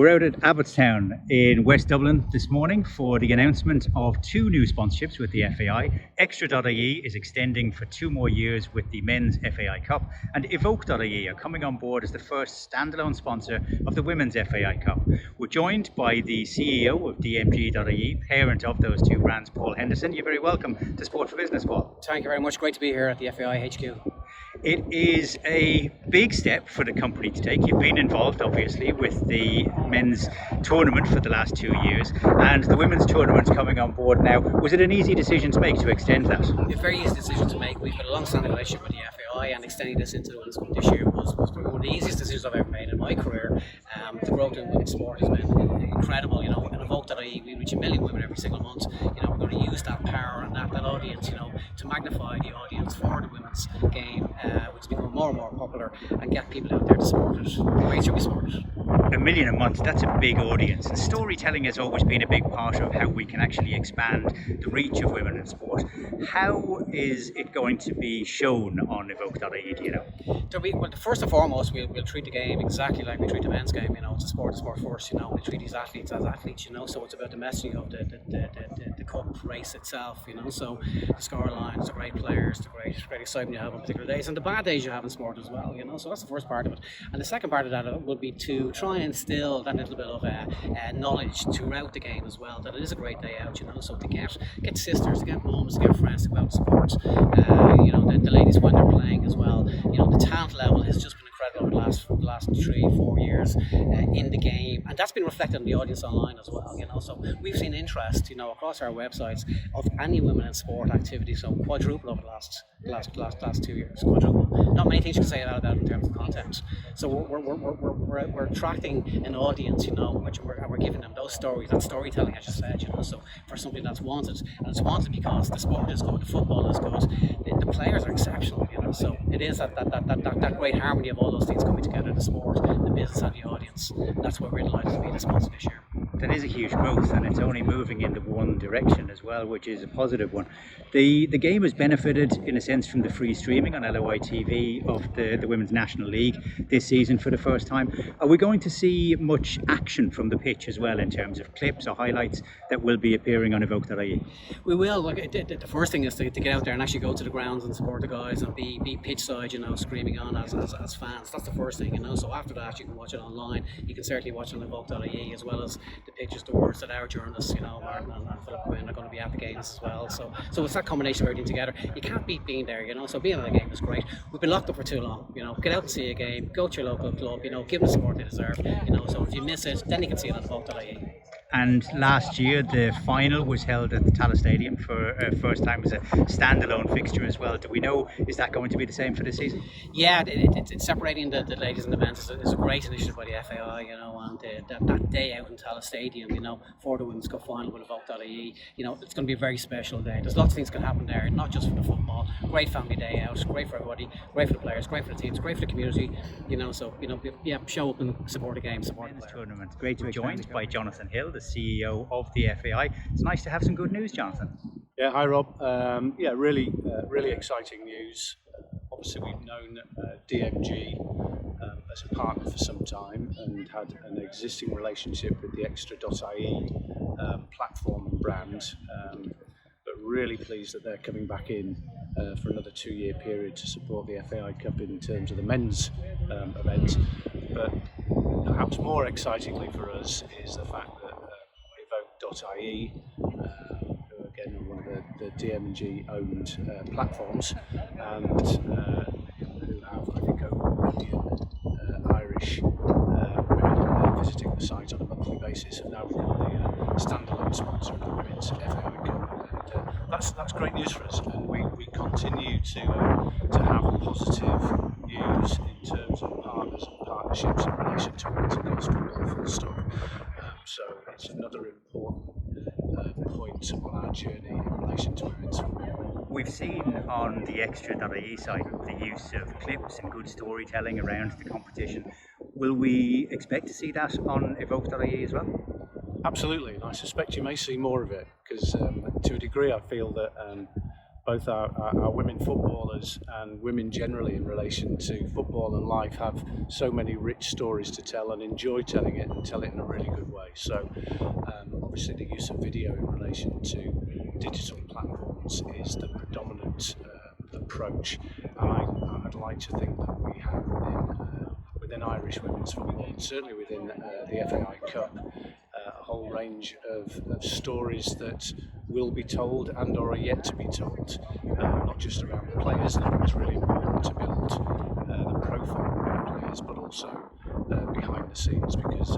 We're out at Abbottstown in West Dublin this morning for the announcement of two new sponsorships with the FAI. Extra.ie is extending for 2 more years with the Men's FAI Cup, and Evoke.ie are coming on board as the first standalone sponsor of the Women's FAI Cup. We're joined by the CEO of DMG.ie, parent of those two brands, Paul Henderson. You're very welcome to Sport for Business, Paul. Thank you very much. Great to be here at the FAI HQ. It is a big step for the company to take. You've been involved, obviously, with the men's tournament for the last 2 years, and the women's tournament's coming on board now. Was it an easy decision to make to extend that? A very easy decision to make. We've got a long-standing relationship with the FAI, and extending this into the Women's Cup this year was probably one of the easiest decisions I've ever made in my career. The growth in women's sport has been incredible. And Evoke.ie, we reach 1 million women every single month. We're going to use that power and that audience, to magnify the audience for the women's game, which is becoming more and more popular, and get people out there to support it. Great to be supported. 1 million a month, that's a big audience, and storytelling has always been a big part of how we can actually expand the reach of women in sport. How is it going to be shown on Evoke.ie, do you know? Well, first and foremost, we'll treat the game exactly like we treat the men's game. It's a sport first. We treat these athletes as athletes. So it's about the messaging of the cup race itself. So the score lines, the great players, the great excitement you have on particular days, and the bad days you have in sport as well. So that's the first part of it. And the second part of that would be to try and instill that little bit of knowledge throughout the game as well, that it is a great day out. So to get sisters, to get mums, to get friends to go out to sports. The ladies when they're playing as well. The talent level has just been incredible over the last 3-4 years in the game, and that's been reflected in the audience online as well. So we've seen interest, across our websites of any women in sport activity, so quadruple over the last 2 years. Quadruple. Not many things you can say about that in terms of content. So we're attracting an audience, which we're giving them those stories, that storytelling, as you said, so for something that's wanted, and it's wanted because the sport is good, the football is good, the players are exceptional, so it is that great harmony of all those things coming together, the sport, the business and the audience. That's why we're delighted to be the sponsor this year. That is a huge growth, and it's only moving in the one direction as well, which is a positive one. The game has benefited in a sense from the free streaming on LOI TV of the Women's National League this season for the first time. Are we going to see much action from the pitch as well in terms of clips or highlights that will be appearing on Evoke.ie? We will. Look, the first thing is to get out there and actually go to the grounds and support the guys and be pitch side, screaming on as fans. That's the first thing, So after that, you can watch it online. You can certainly watch it on Evoke.ie, as well as the pictures, the words that our journalists, Martin and Philip Quinn, are going to be at the games as well. So it's that combination of everything together. You can't beat being there, So being at a game is great. We've been locked up for too long, Get out and see a game. Go to your local club, give them the support they deserve, So if you miss it, then you can see it on Evoke.ie. And last year, the final was held at the Tallaght Stadium for first time as a standalone fixture as well. Do we know, is that going to be the same for this season? Yeah, it's separating the ladies and the men is a great initiative by the FAI, and that day out in Tallaght Stadium, for the Women's Cup final with Evoke.ie, it's going to be a very special day. There's lots of things can happen there, not just for the football. Great family day out, great for everybody, great for the players, great for the teams, great for the community, show up and support the game, support the tournament. Great to be joined by Jonathan Hill, the CEO of the FAI. It's nice to have some good news, Jonathan. Yeah, hi Rob. Really exciting news. Obviously, we've known DMG as a partner for some time and had an existing relationship with the Extra.ie platform and brand, but really pleased that they're coming back in for another 2-year period to support the FAI Cup in terms of the men's event. But perhaps more excitingly for us is the fact that Evoke.ie, who again are one of the DMG owned platforms, and who have, I think, over 1 million Irish women visiting the site on a monthly basis, have now become the standalone sponsor of the Women's FAI Cup. And that's great news for us, and we continue to have positive news in terms of partners and partnerships in relation to women's and girls football, full stop. So it's another important point on our journey in relation to women's football. We've seen on the Extra.ie site the use of clips and good storytelling around the competition. Will we expect to see that on Evoke.ie as well? Absolutely, and I suspect you may see more of it, because to a degree I feel that both our women footballers and women generally in relation to football and life have so many rich stories to tell and enjoy telling it and tell it in a really good way. So obviously the use of video in relation to digital platforms is the predominant approach. I'd like to think that we have within Irish women's football, and certainly within the FAI Cup, a whole range of stories that will be told and or are yet to be told, not just around the players. And I think it's really important to build the profile of our players, but also behind the scenes, because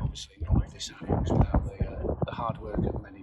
obviously none of this happens without the hard work of many